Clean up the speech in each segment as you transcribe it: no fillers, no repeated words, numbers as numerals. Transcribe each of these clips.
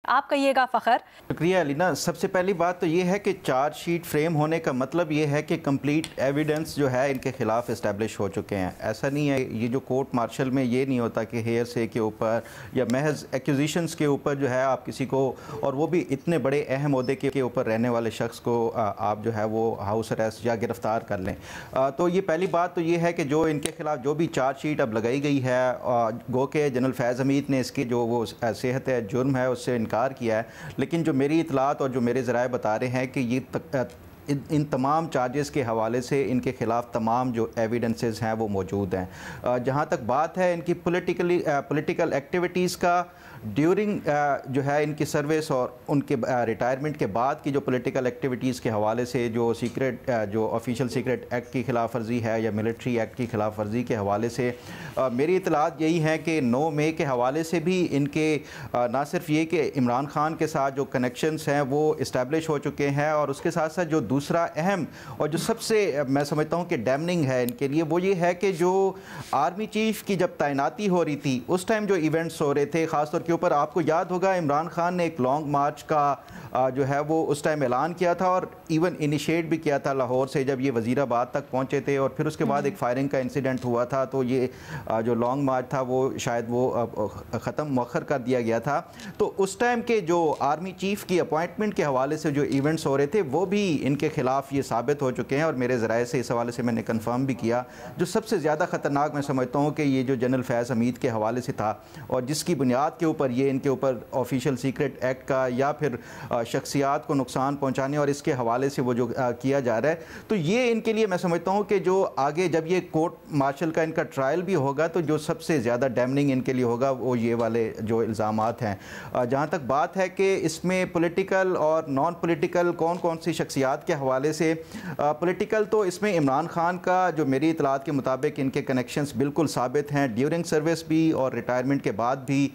آپ کہیے گا فخر. شکریہ علینا. سب سے پہلی بات تو یہ ہے کہ چارج شیٹ فریم ہونے کا مطلب یہ ہے کہ کمپلیٹ ایویڈنس جو ہے ان کے خلاف اسٹیبلش ہو چکے ہیں. ایسا نہیں ہے یہ جو کورٹ مارشل میں یہ نہیں ہوتا کہ ہیئر سے کے اوپر یا محض ایکوزیشنز کے اوپر جو ہے آپ کسی کو, اور وہ بھی اتنے بڑے اہم عہدے کے اوپر رہنے والے شخص کو آپ جو ہے وہ ہاؤس اریسٹ یا گرفتار کر لیں. تو یہ پہلی بات تو یہ ہے کہ جو ان کے خلاف جو بھی چارج شیٹ اب لگائی گئی ہے, گو کہ جنرل فیض حمید نے اس کی جو وہ صحت جرم ہے اس سے انکار کیا ہے, لیکن جو میری اطلاعات اور جو میرے ذرائع بتا رہے ہیں کہ یہ ان تمام چارجز کے حوالے سے ان کے خلاف تمام جو ایویڈنسز ہیں وہ موجود ہیں. جہاں تک بات ہے ان کی پولیٹیکل ایکٹیویٹیز کا, ڈیورنگ جو ہے ان کی سروس اور ان کے ریٹائرمنٹ کے بعد کی جو پولیٹیکل ایکٹیویٹیز کے حوالے سے جو جو آفیشیل سیکرٹ ایکٹ کی خلاف ورزی ہے یا ملٹری ایکٹ کی خلاف ورزی کے حوالے سے میری اطلاعات یہی ہیں کہ 9 مئی کے حوالے سے بھی ان کے نہ صرف یہ کہ عمران خان کے ساتھ جو کنیکشنز ہیں وہ اسٹیبلش ہو چکے ہیں, اور اس کے ساتھ ساتھ جو دوسرا اہم اور جو سب سے میں سمجھتا ہوں کہ ڈیمننگ ہے ان کے لیے وہ یہ ہے کہ جو آرمی چیف کی جب تعیناتی ہو رہی تھی اس ٹائم جو ایونٹس ہو رہے تھے, خاص طور کے اوپر آپ کو یاد ہوگا عمران خان نے ایک لانگ مارچ کا جو ہے وہ اس ٹائم اعلان کیا تھا اور ایون انیشیٹ بھی کیا تھا لاہور سے جب یہ وزیر آباد تک پہنچے تھے, اور پھر اس کے بعد ایک فائرنگ کا انسیڈنٹ ہوا تھا. تو یہ جو لانگ مارچ تھا وہ شاید وہ مؤخر کر دیا گیا تھا. تو اس ٹائم کے جو آرمی چیف کی اپوائنٹمنٹ کے حوالے سے جو ایونٹس ہو رہے تھے وہ بھی ان کے خلاف یہ ثابت ہو چکے ہیں, اور میرے ذرائع سے اس حوالے سے میں نے کنفرم بھی کیا. جو سب سے زیادہ خطرناک میں سمجھتا ہوں کہ یہ جو جنرل فیض حمید کے حوالے سے تھا, اور جس کی بنیاد کے اوپر یہ ان کے اوپر آفیشیل سیکرٹ ایکٹ کا یا پھر شخصیات کو نقصان پہنچانے اور اس کے حوالے سے وہ جو کیا جا رہا ہے, تو یہ ان کے لیے میں سمجھتا ہوں کہ جو آگے جب یہ کورٹ مارشل کا ان کا ٹرائل بھی ہوگا تو جو سب سے زیادہ ڈیمننگ ان کے لیے ہوگا وہ یہ والے جو الزامات ہیں. جہاں تک بات ہے کہ اس میں پولیٹیکل اور نان پولیٹیکل کون سی شخصیات کے حوالے سے, پولیٹیکل تو اس میں عمران خان کا جو میری اطلاعات کے مطابق ان کے کنیکشنز بالکل ثابت ہیں, ڈیورنگ سروس بھی اور ریٹائرمنٹ کے بعد بھی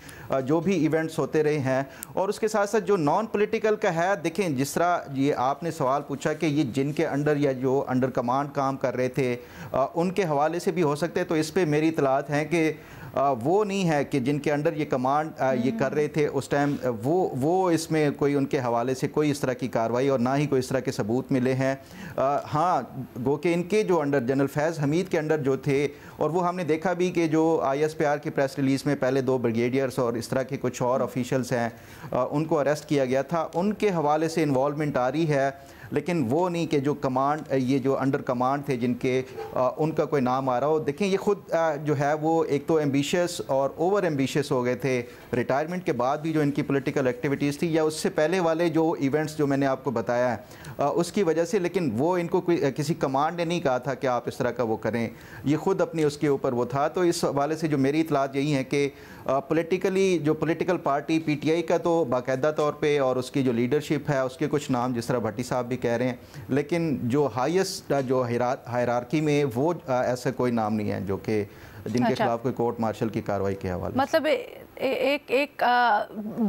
جو بھی ایونٹس ہوتے رہے ہیں. اور اس کے ساتھ ساتھ جو نان پولیٹیکل کا ہے, دیکھیں جس طرح یہ آپ نے سوال پوچھا کہ یہ جن کے انڈر یا جو انڈر کمانڈ کام کر رہے تھے ان کے حوالے سے بھی ہو سکتے ہیں, تو اس پہ میری اطلاعات ہیں کہ وہ نہیں ہے کہ جن کے انڈر یہ کمانڈ یہ کر رہے تھے اس ٹائم وہ اس میں کوئی ان کے حوالے سے کوئی اس طرح کی کارروائی اور نہ ہی کوئی اس طرح کے ثبوت ملے ہیں. ہاں گو کہ ان کے جو انڈر جنرل فیض حمید کے انڈر جو تھے, اور وہ ہم نے دیکھا بھی کہ جو ISPR کی پریس ریلیز میں پہلے 2 بریگیڈیئرز اور اس طرح کے کچھ اور آفیشلز ہیں ان کو اریسٹ کیا گیا تھا, ان کے حوالے سے انوالومنٹ آ رہی ہے, لیکن وہ نہیں کہ جو کمانڈ یہ جو انڈر کمانڈ تھے جن کے ان کا کوئی نام آ رہا ہو. دیکھیں یہ خود جو ہے وہ ایک تو ایمبیشیس اور اوور ایمبیشیس ہو گئے تھے ریٹائرمنٹ کے بعد بھی جو ان کی پولیٹیکل ایکٹیویٹیز تھی یا اس سے پہلے والے جو ایونٹس جو میں نے آپ کو بتایا ہے اس کی وجہ سے, لیکن وہ ان کو کسی کمانڈ نے نہیں کہا تھا کہ آپ اس طرح کا وہ کریں, یہ خود اپنی اس کے اوپر وہ تھا. تو اس حوالے سے جو میری اطلاعات یہی ہیں کہ پولیٹیکلی جو پولیٹیکل پارٹی PTI کا تو باقاعدہ طور پہ اور اس کی جو لیڈرشپ ہے اس کے کچھ نام جس طرح بھٹی صاحب بھی کہہ رہے ہیں, لیکن جو ہائیسٹ جو ہائرارکی میں وہ ایسا کوئی نام نہیں ہے جو کہ جن کے خلاف کوئی کورٹ مارشل کی کارروائی کے حوالے. مطلب ایک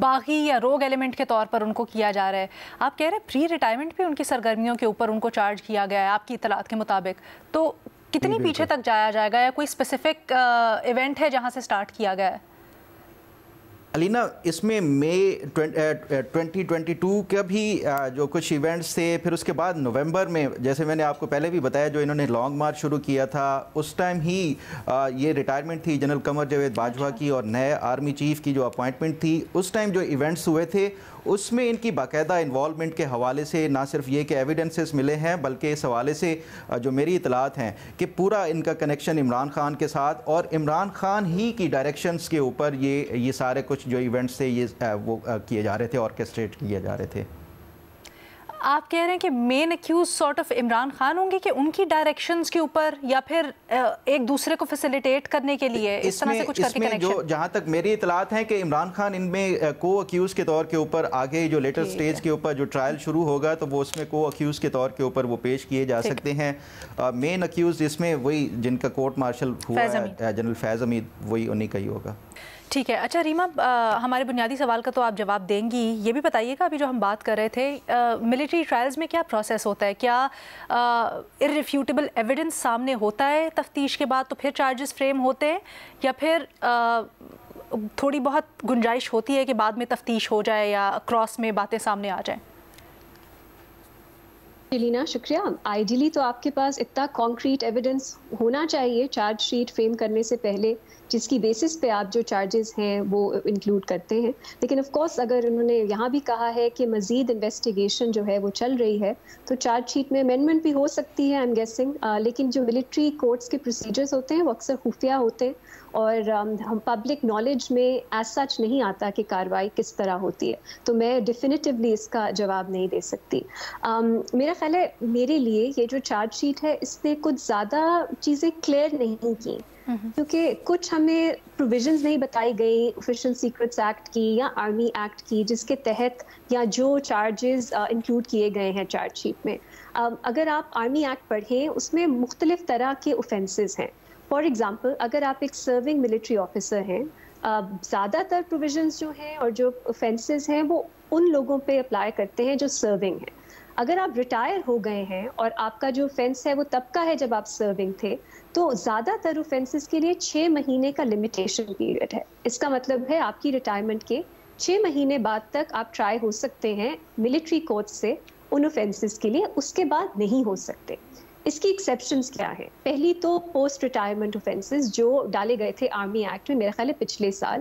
باغی یا روگ ایلیمنٹ کے طور پر ان کو کیا جا رہا ہے. آپ کہہ رہے ہیں پری ریٹائرمنٹ بھی ان کی سرگرمیوں کے اوپر ان کو چارج کیا گیا ہے آپ کی اطلاعات کے مطابق, تو کتنی پیچھے تک جایا جائے گا, یا کوئی اسپیسیفک ایونٹ ہے جہاں سے سٹارٹ کیا گیا ہے؟ علینا اس میں مئی 2022 کا بھی جو کچھ ایونٹس تھے, پھر اس کے بعد نومبر میں جیسے میں نے آپ کو پہلے بھی بتایا جو انہوں نے لانگ مارچ شروع کیا تھا اس ٹائم ہی یہ ریٹائرمنٹ تھی جنرل قمر جاوید باجوہ کی, اور نئے آرمی چیف کی جو اپوائنٹمنٹ تھی اس ٹائم جو ایونٹس ہوئے تھے اس میں ان کی باقاعدہ انوالومنٹ کے حوالے سے نہ صرف یہ کہ ایویڈنسز ملے ہیں بلکہ اس حوالے سے جو میری اطلاعات ہیں کہ پورا ان کا کنیکشن عمران خان کے ساتھ اور عمران خان ہی کی ڈائریکشنز کے اوپر یہ سارے کچھ جو ایونٹس تھے یہ وہ کیے جا رہے تھے, آرکیسٹریٹ کیے جا رہے تھے. آپ کہہ رہے ہیں کہ main accused sort of Imran Khan ہوں گے کہ ان کی ڈائریکشنز کے اوپر, یا پھر ایک دوسرے کو فیسیلیٹیٹ کرنے کے لیے اس طرح سے کچھ کر کے کنیکشن؟ جہاں تک میری اطلاعات ہیں کہ عمران خان ان میں کو اکیوز کے طور کے اوپر آگے جو لیٹر سٹیج کے اوپر جو ٹرائل شروع ہوگا تو وہ اس میں کو اکیوز کے طور کے اوپر وہ پیش کیے جا سکتے ہیں. مین اکیوز اس میں وہی جن کا کورٹ مارشل ہوا ہے جنرل فیض حمید, وہی انہی کا ہی ہوگا. ٹھیک ہے. اچھا ریما, ہمارے بنیادی سوال کا تو آپ جواب دیں گی, یہ بھی بتائیے گا ابھی جو ہم بات کر رہے تھے ملٹری ٹرائلز میں کیا پروسیس ہوتا ہے, کیا ارریفیوٹیبل ایویڈنس سامنے ہوتا ہے تفتیش کے بعد تو پھر چارجز فریم ہوتے ہیں, یا پھر تھوڑی بہت گنجائش ہوتی ہے کہ بعد میں تفتیش ہو جائے یا کراس میں باتیں سامنے آ جائیں؟ لینا شکریہ. آئیڈیلی تو آپ کے پاس اتنا کانکریٹ ایویڈنس ہونا چاہیے چارج شیٹ فریم کرنے سے پہلے جس کی بیسس پہ آپ جو چارجز ہیں وہ انکلوڈ کرتے ہیں. لیکن آف کورس اگر انہوں نے یہاں بھی کہا ہے کہ مزید انویسٹیگیشن جو ہے وہ چل رہی ہے تو چارج شیٹ میں امینڈمنٹ بھی ہو سکتی ہے, آئی ایم گیسنگ. لیکن جو ملٹری کورٹس کے پروسیجرز ہوتے ہیں وہ اکثر خفیہ ہوتے ہیں اور ہم پبلک نالج میں ایز سچ نہیں آتا کہ کارروائی کس طرح ہوتی ہے, تو میں ڈیفینیٹیولی اس کا جواب نہیں دے سکتی. میرا خیال ہے میرے لیے یہ جو چارج شیٹ ہے اس نے کچھ زیادہ چیزیں کلیئر نہیں کی, کیونکہ کچھ ہمیں پروویژنز نہیں بتائی گئی آفیشیل سیکرٹس ایکٹ کی یا آرمی ایکٹ کی جس کے تحت یا جو چارجز انکلوڈ کیے گئے ہیں چارج شیٹ میں. اگر آپ آرمی ایکٹ پڑھیں اس میں مختلف طرح کے اوفینسز ہیں. فار ایگزامپل اگر آپ ایک سرونگ ملٹری آفیسر ہیں, زیادہ تر پروویژنز جو ہیں اور جو اوفینسز ہیں وہ ان لوگوں پہ اپلائی کرتے ہیں جو سرونگ ہیں. اگر آپ ریٹائر ہو گئے ہیں اور آپ کا جو اوفینس ہے وہ تب کا ہے جب آپ سرونگ تھے, تو زیادہ تر اوفینسز کے لیے 6 مہینے کا لمیٹیشن پیریڈ ہے. اس کا مطلب ہے آپ کی ریٹائرمنٹ کے 6 مہینے بعد تک آپ ٹرائی ہو سکتے ہیں ملٹری کورٹ سے ان اوفینسز کے لیے, اس کے بعد نہیں ہو سکتے. اس کی ایکسیپشنز کیا ہیں؟ پہلی تو پوسٹ ریٹائرمنٹ اوفینسز جو ڈالے گئے تھے آرمی ایکٹ میں میرا خیال ہے پچھلے سال,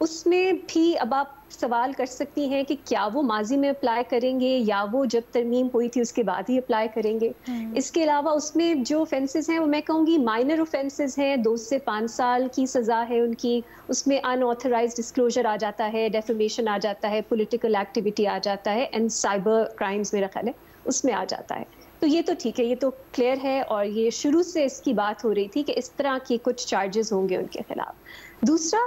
اس میں بھی اب آپ سوال کر سکتی ہیں کہ کیا وہ ماضی میں اپلائی کریں گے یا وہ جب ترمیم ہوئی تھی اس کے بعد ہی اپلائی کریں گے. اس کے علاوہ اس میں جو اوفینسز ہیں وہ میں کہوں گی مائنر اوفینسز ہیں, 2 سے 5 سال کی سزا ہے ان کی. اس میں ان آتھرائزڈ ڈسکلوجر آ جاتا ہے, ڈیفیمیشن آ جاتا ہے, پولیٹیکل ایکٹیویٹی آ جاتا ہے, اینڈ سائبر کرائمز میرا خیال ہے اس میں آ جاتا ہے. تو یہ تو ٹھیک ہے, یہ تو کلیئر ہے اور یہ شروع سے اس کی بات ہو رہی تھی کہ اس طرح کی کچھ چارجز ہوں گے ان کے خلاف. دوسرا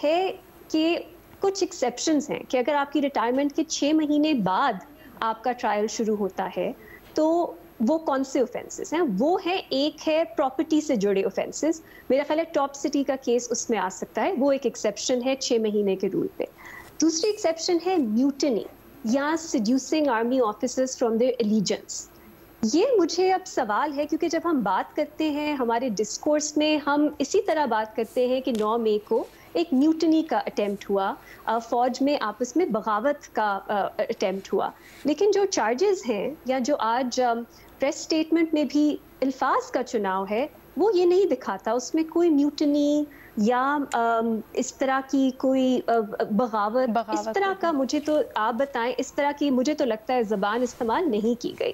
ہے کہ کچھ ایکسیپشنز ہیں کہ اگر آپ کی ریٹائرمنٹ کے 6 مہینے بعد آپ کا ٹرائل شروع ہوتا ہے تو وہ کون سے اوفینسز ہیں؟ وہ ہے, ایک ہے پراپرٹی سے جڑے اوفینسز, میرا خیال ہے ٹاپ سٹی کا کیس اس میں آ سکتا ہے, وہ ایک ایکسیپشن ہے 6 مہینے کے رول پہ. دوسری ایکسیپشن ہے میوٹنی یا سیڈیوسنگ army officers from their allegiance. یہ مجھے اب سوال ہے کیونکہ جب ہم بات کرتے ہیں ہمارے ڈسکورس میں ہم اسی طرح بات کرتے ہیں کہ 9 مئی کو ایک میوٹنی کا اٹیمپٹ ہوا, فوج میں آپس میں بغاوت کا اٹیمپٹ ہوا. لیکن جو چارجز ہیں یا جو آج پریس سٹیٹمنٹ میں بھی الفاظ کا چناؤ ہے وہ یہ نہیں دکھاتا اس میں کوئی میوٹنی یا اس طرح کی کوئی بغاوت اس طرح کا. مجھے تو آپ بتائیں, اس طرح کی مجھے تو لگتا ہے زبان استعمال نہیں کی گئی.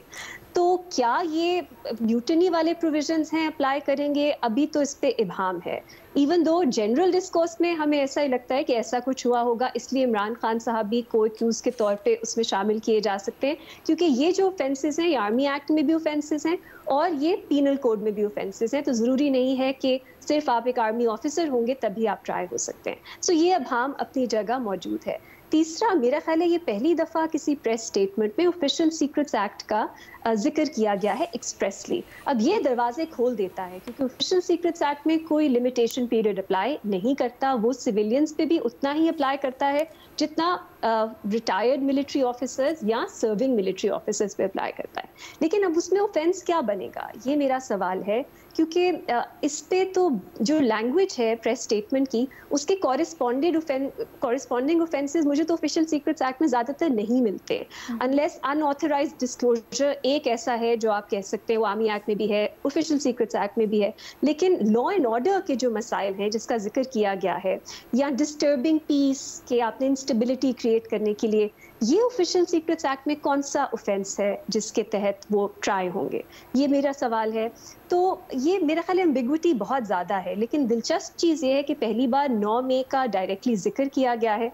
تو کیا یہ میوٹنی والے پروویژنز ہیں اپلائی کریں گے؟ ابھی تو اس پہ ابہام ہے. ایون دو جنرل ڈسکورس میں ہمیں ایسا ہی لگتا ہے کہ ایسا کچھ ہوا ہوگا, اس لیے عمران خان صاحب بھی کو ایکیوز کے طور پہ اس میں شامل کیے جا سکتے ہیں, کیونکہ یہ جو اوفینسز ہیں یہ آرمی ایکٹ میں بھی اوفینسز ہیں اور یہ پینل کوڈ میں بھی اوفینسز ہیں, تو ضروری نہیں ہے کہ صرف آپ ایک آرمی آفیسر ہوں گے تبھی آپ ٹرائی ہو سکتے ہیں. سو یہ ابہام اپنی جگہ موجود ہے. تیسرا, میرا خیال ہے یہ پہلی دفعہ کسی پریس سٹیٹمنٹ میں آفیشیل سیکرٹس ایکٹ کا ذکر کیا گیا ہے ایکسپریسلی. اب یہ دروازے کھول دیتا ہے کیونکہ آفیشیل سیکرٹس ایکٹ میں کوئی لمیٹیشن پیریڈ اپلائی نہیں کرتا, وہ سویلینز پہ بھی اتنا ہی اپلائی کرتا ہے جتنا ریٹائرڈ ملٹری آفیسرز یا سرونگ ملٹری آفیسرز پہ اپلائی کرتا ہے. لیکن اب اس میں اوفینس کیا بنے گا, یہ میرا سوال ہے, کیونکہ اس پہ تو جو لینگویج ہے پریس اسٹیٹمنٹ کی اس کے کورسپونڈنگ اوفینسز مجھے تو آفیشیل سیکرٹس ایکٹ میں زیادہ تر نہیں ملتے, انلیس ان آتھرائزڈ ڈسکلوجر ایک ایسا ہے جو آپ کہہ سکتے ہیں وہ آرمی ایکٹ میں بھی ہے, آفیشیل سیکرٹس ایکٹ میں بھی ہے. لیکن لا اینڈ آرڈر کے جو مسائل ہیں جس کا ذکر کیا گیا ہے, یا ڈسٹربنگ پیس کہ آپ نے انسٹیبلٹی کریٹ کرنے کے لیے, یہ آفیشیل سیکرٹس ایکٹ میں کون سا اوفینس ہے جس کے تحت وہ ٹرائی ہوں گے؟ یہ میرا سوال ہے. تو یہ میرا خیال ہے ایمبیگوٹی بہت زیادہ ہے. لیکن دلچسپ چیز یہ ہے کہ پہلی بار 9 مئی کا ڈائریکٹلی ذکر کیا گیا ہے.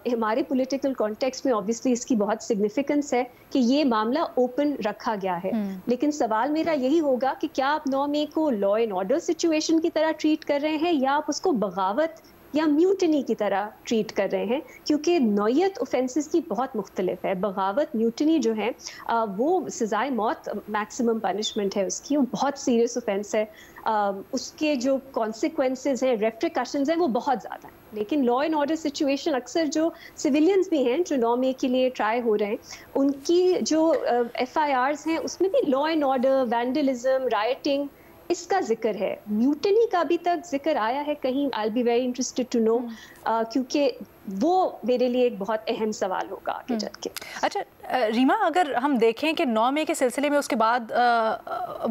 ہمارے پولیٹیکل کانٹیکسٹ میں obviously اس کی بہت سگنیفیکنس ہے کہ یہ معاملہ اوپن رکھا گیا ہے. لیکن سوال میرا یہی ہوگا کہ کیا آپ 9 مئی کو لا اینڈ آرڈر سچویشن کی طرح ٹریٹ کر رہے ہیں یا آپ اس کو بغاوت یا میوٹنی کی طرح ٹریٹ کر رہے ہیں؟ کیونکہ نوعیت اوفینسز کی بہت مختلف ہے. بغاوت, میوٹنی جو ہے وہ سزائے موت میکسیمم پنشمنٹ ہے اس کی, وہ بہت سیریس اوفینس ہے, اس کے جو کانسیکوینسز ہیں, ریپریکاشنز ہیں وہ بہت زیادہ ہیں. لیکن لا اینڈ آرڈر سچویشن اکثر جو سویلینز بھی ہیں جو 9 مئی کے لیے ٹرائی ہو رہے ہیں, ان کی جو FIRs ہیں اس میں بھی law and order, vandalism, rioting, اس کا ذکر ہے. میوٹنی کا ابھی تک ذکر آیا ہے کہیں؟ I'll be very interested to know, کیونکہ وہ میرے لیے ایک بہت اہم سوال ہوگا آگے چل کے. اچھا ریما، اگر ہم دیکھیں کہ 9 مئی کے سلسلے میں اس کے بعد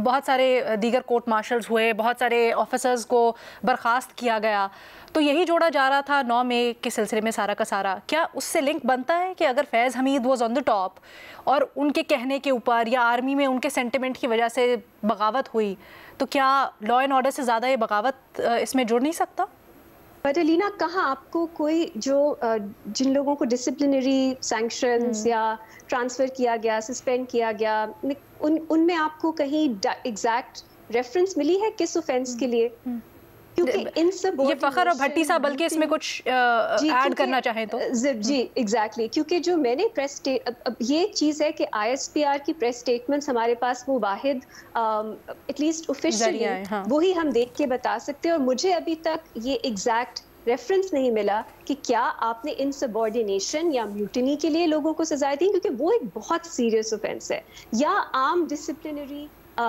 بہت سارے دیگر کورٹ مارشلز ہوئے، بہت سارے آفیسرز کو برخاست کیا گیا، تو یہی جوڑا جا رہا تھا 9 مئی کے سلسلے میں سارا کا سارا. کیا اس سے لنک بنتا ہے کہ اگر فیض حمید واز آن دا ٹاپ اور ان کے کہنے کے اوپر یا آرمی میں ان کے سینٹیمنٹ کی وجہ سے بغاوت ہوئی، تو کیا لا اینڈ آرڈر سے زیادہ یہ بغاوت اس میں جڑ نہیں سکتا؟ بٹ الینا، کہاں آپ کو کوئی جو جن لوگوں کو ڈسپلنری سینکشنز یا ٹرانسفر کیا گیا، سسپینڈ کیا گیا، ان میں آپ کو کہیں ایگزیکٹ ریفرنس ملی ہے کس اوفینس کے لیے؟ کیونکہ ان سب یہ فخر اور بھٹی صاحب بلکہ اس میں کچھ ایڈ کرنا چاہیں تو. جی ایگزیکٹلی، کیونکہ جو میں نے یہ ایک چیز ہے کہ آئی ایس پی آر کی پریس اسٹیٹمنٹس ہمارے پاس وہ واحد ایٹ لیسٹ اوفیشلی وہی ہم دیکھ کے بتا سکتے ہیں، اور مجھے ابھی تک یہ ایگزیکٹ ریفرنس نہیں ملا کہ کیا آپ نے انسبارڈینیشن یا میوٹنی کے لیے لوگوں کو سزائیں دیں، کیونکہ وہ ایک بہت سیریس اوفینس ہے، یا عام ڈسپلنری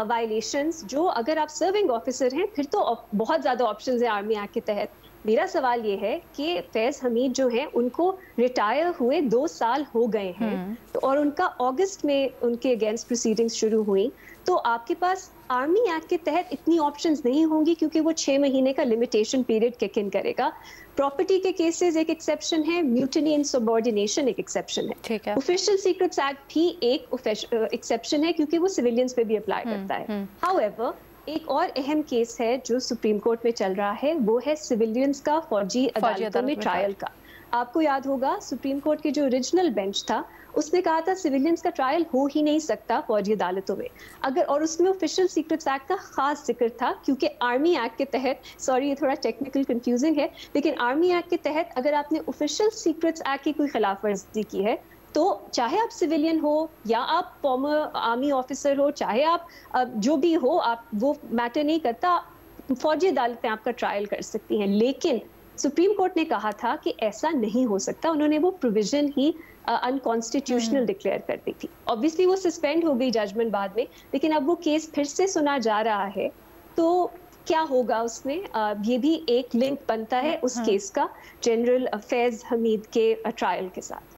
وائلیشنز جو اگر آپ سرونگ آفیسر ہیں پھر تو بہت زیادہ آپشنز ہیں آرمی ایکٹ کے تحت. میرا سوال یہ ہے کہ فیض حمید جو ہیں ان کو ریٹائر ہوئے 2 سال ہو گئے ہیں، اور ان کا اگست میں ان کے اگینسٹ پروسیڈنگز شروع ہوئیں، تو آپ کے پاس آرمی ایکٹ کے تحت اتنی آپشنز نہیں ہوں گی، کیونکہ وہ 6 مہینے کا لمیٹیشن پیریڈ کک ان کرے گا. پراپرٹی کے کیسز ایک ایکسیپشن ہے، میوٹنی اینڈ سبارڈینیشن ایک ایکسیپشن ہے. آفیشیل سیکرٹس ایکٹ بھی ایک ایکسیپشن ہے کیونکہ وہ سویلینز پہ بھی اپلائی کرتا ہے. ہاؤ ایور ایک اور اہم کیس ہے جو سپریم کورٹ میں چل رہا ہے، وہ ہے سویلینز کا فوجی عدالتوں میں ٹرائل کا. آپ کو یاد ہوگا سپریم کورٹ کے جو اوریجنل بینچ تھا اس نے کہا تھا سویلینز کا ٹرائل ہو ہی نہیں سکتا فوجی عدالتوں میں، اور اس میں آفیشیل سیکرٹس ایکٹ کا خاص ذکر تھا، کیونکہ آرمی ایکٹ کے تحت، سوری یہ تھوڑا ٹیکنیکل کنفیوزنگ ہے، لیکن آرمی ایکٹ کے تحت اگر آپ نے آفیشیل سیکرٹس ایکٹ کی کوئی خلاف ورزی کی ہے تو چاہے آپ سویلین ہو یا آپ فارمر آرمی آفیسر ہو، چاہے آپ جو بھی ہو، آپ وہ میٹر نہیں کرتا، فوجی عدالتیں آپ کا ٹرائل کر سکتی ہیں. لیکن سپریم کورٹ نے کہا تھا کہ ایسا نہیں ہو سکتا، انہوں نے وہ پروویژن ہی انکانسٹیٹیوشنل ڈکلیئر کر دی تھی. obviously وہ سسپینڈ ہو گئی ججمنٹ بعد میں، لیکن اب وہ کیس پھر سے سنا جا رہا ہے، تو کیا ہوگا اس میں؟ یہ بھی ایک لنک بنتا ہے اس کیس کا جنرل فیض حمید کے ٹرائل کے ساتھ.